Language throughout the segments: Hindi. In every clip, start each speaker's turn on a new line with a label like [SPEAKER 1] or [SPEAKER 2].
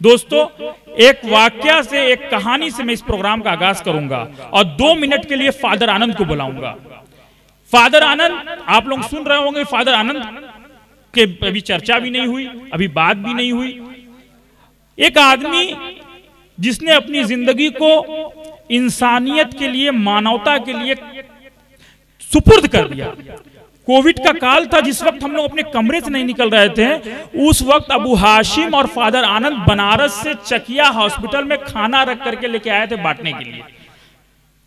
[SPEAKER 1] दोस्तों, एक वाक्य से, एक कहानी से मैं इस प्रोग्राम का आगाज करूंगा और 2 मिनट के लिए फादर आनंद को बुलाऊंगा। फादर आनंद, आप लोग सुन रहे होंगे, फादर आनंद के अभी चर्चा भी नहीं हुई, अभी बात भी नहीं हुई। एक आदमी जिसने अपनी जिंदगी को इंसानियत के लिए, मानवता के लिए सुपुर्द कर दिया। कोविड का काल था, जिस वक्त हम लोग अपने कमरे से नहीं निकल रहे थे, उस वक्त अबू हाशिम और फादर आनंद बनारस से चकिया हॉस्पिटल में खाना रख करके लेके आए थे बांटने के लिए।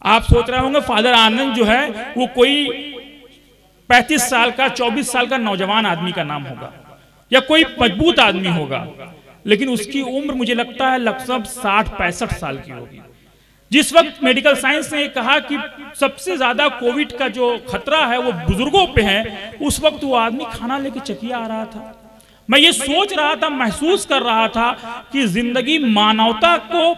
[SPEAKER 1] आप सोच रहे होंगे फादर आनंद जो है वो कोई 35 साल का, 24 साल का नौजवान आदमी का नाम होगा या कोई मजबूत आदमी होगा, लेकिन उसकी उम्र मुझे लगता है लगभग 60-65 साल की होगी। जिस वक्त मेडिकल साइंस ने कहा कि सबसे ज्यादा कोविड का जो खतरा है वो बुजुर्गों पे है, उस वक्त वो आदमी खाना लेके चकिया आ रहा था। मैं ये सोच रहा था, महसूस कर रहा था कि जिंदगी, मानवता को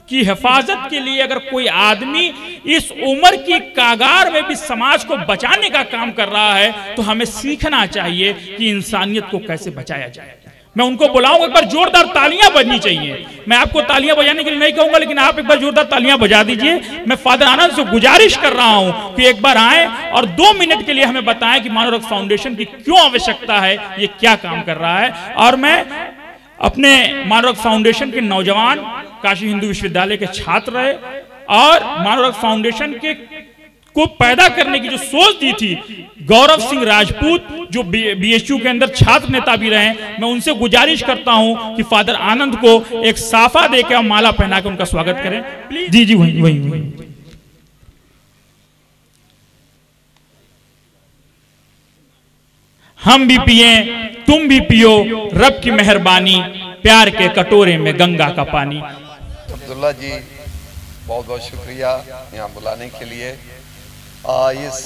[SPEAKER 1] की हिफाजत के लिए अगर कोई आदमी इस उम्र की कागार में भी समाज को बचाने का काम कर रहा है, तो हमें सीखना चाहिए कि इंसानियत को कैसे बचाया जाए। मैं उनको बुलाऊंगा, एक बार जोरदार तालियां बजनी चाहिए। मैं आपको तालियां बजाने के लिए नहीं कहूंगा, लेकिन आप एक बार जोरदार तालियां बजा दीजिए। मैं फादर आनंद से गुजारिश कर रहा हूं कि एक बार आए और 2 मिनट के लिए हमें बताएं कि मानव रक्त फाउंडेशन की क्यों आवश्यकता है, ये क्या काम कर रहा है। और मैं अपने मानव रक्त फाउंडेशन के नौजवान, काशी हिंदू विश्वविद्यालय के छात्र रहे और मानव रक्त फाउंडेशन के को पैदा करने की जो सोच दी थी गौरव सिंह राजपूत, जो बीएचयू के अंदर छात्र नेता भी रहे, मैं उनसे गुजारिश करता हूं कि फादर आनंद को एक साफा देकर और माला पहना के उनका स्वागत करें। जी जी, वही। हम भी पिए, तुम भी पियो, रब की मेहरबानी, प्यार के कटोरे में गंगा का पानी।
[SPEAKER 2] अब्दुल्ला जी, बहुत बहुत शुक्रिया यहाँ बुलाने के लिए। इस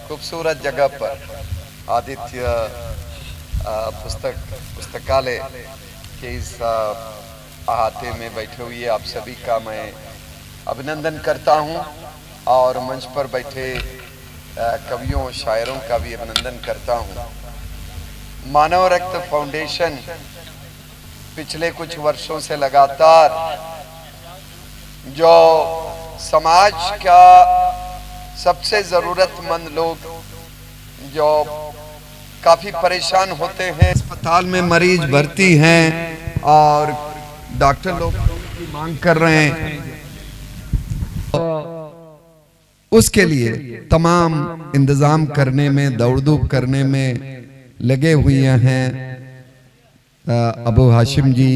[SPEAKER 2] खूबसूरत जगह पर आदित्य पुस्तकालय के इस अहाते में बैठे हुए आप सभी का मैं अभिनंदन करता हूं और मंच पर बैठे कवियों, शायरों का भी अभिनंदन करता हूं। मानव रक्त फाउंडेशन पिछले कुछ वर्षों से लगातार जो समाज का सबसे ज़रूरतमंद लोग जो काफ़ी परेशान होते हैं, अस्पताल में मरीज भर्ती हैं और डॉक्टर लोग की मांग कर रहे हैं, उसके लिए तमाम इंतज़ाम करने में, दौड़ धूप करने में लगे हुए हैं अबू हाशिम जी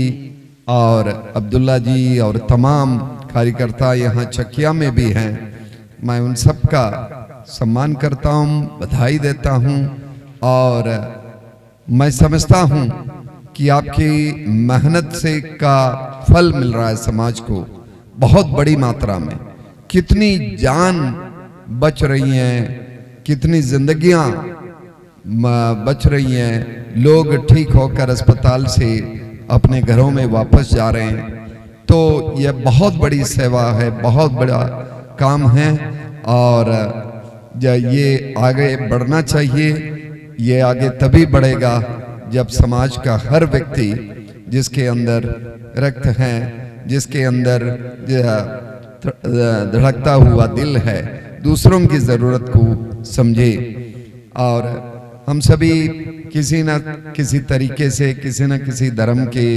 [SPEAKER 2] और अब्दुल्ला जी और तमाम कार्यकर्ता यहाँ चकिया में भी हैं। मैं उन सब का सम्मान करता हूँ, बधाई देता हूँ और मैं समझता हूँ कि आपकी मेहनत से का फल मिल रहा है समाज को बहुत बड़ी मात्रा में। कितनी जान बच रही हैं, कितनी जिंदगियां बच रही हैं, लोग ठीक होकर अस्पताल से अपने घरों में वापस जा रहे हैं। तो यह बहुत बड़ी सेवा है, बहुत बड़ा काम है और ये आगे बढ़ना चाहिए। ये आगे तभी बढ़ेगा जब समाज का हर व्यक्ति जिसके अंदर रक्त है, जिसके अंदर धड़कता हुआ दिल है, दूसरों की ज़रूरत को समझे। और हम सभी किसी न किसी तरीके से, किसी न किसी धर्म के,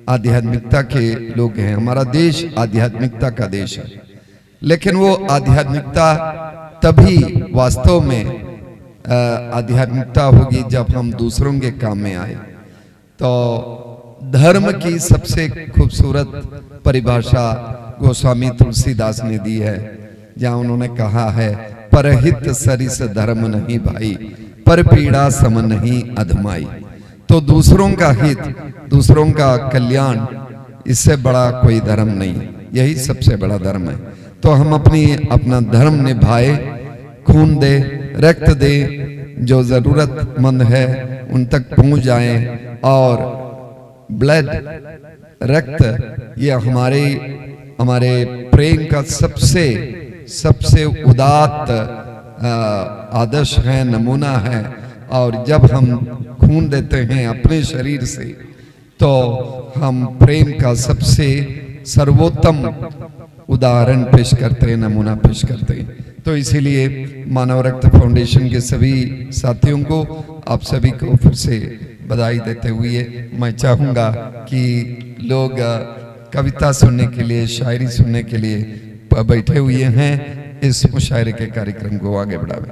[SPEAKER 2] आध्यात्मिकता के लोग हैं। हमारा देश आध्यात्मिकता का देश है, लेकिन वो आध्यात्मिकता तभी वास्तव में आध्यात्मिकता होगी जब हम दूसरों के काम में आए। तो धर्म की सबसे खूबसूरत परिभाषा गोस्वामी तुलसीदास ने दी है, जहाँ उन्होंने कहा है, परहित सरिस धर्म नहीं भाई, पर पीड़ा सम नहीं अधमाई। तो दूसरों का हित, दूसरों का कल्याण, इससे बड़ा कोई धर्म नहीं, यही सबसे बड़ा धर्म है। तो हम अपना धर्म निभाए, खून दे, रक्त दे, जो जरूरतमंद है उन तक पहुंच जाए। और ब्लड, रक्त, ये हमारे प्रेम का सबसे उदात्त आदर्श है, नमूना है। और जब हम खून देते हैं अपने शरीर से, तो हम प्रेम का सबसे सर्वोत्तम उदाहरण पेश करते हैं, नमूना पेश करते हैं। तो इसीलिए मानव रक्त फाउंडेशन के सभी साथियों को, आप सभी को फिर से बधाई देते हुए मैं चाहूँगा कि लोग कविता सुनने के लिए, शायरी सुनने के लिए बैठे हुए हैं, इस मुशायरे के कार्यक्रम को आगे बढ़ावें।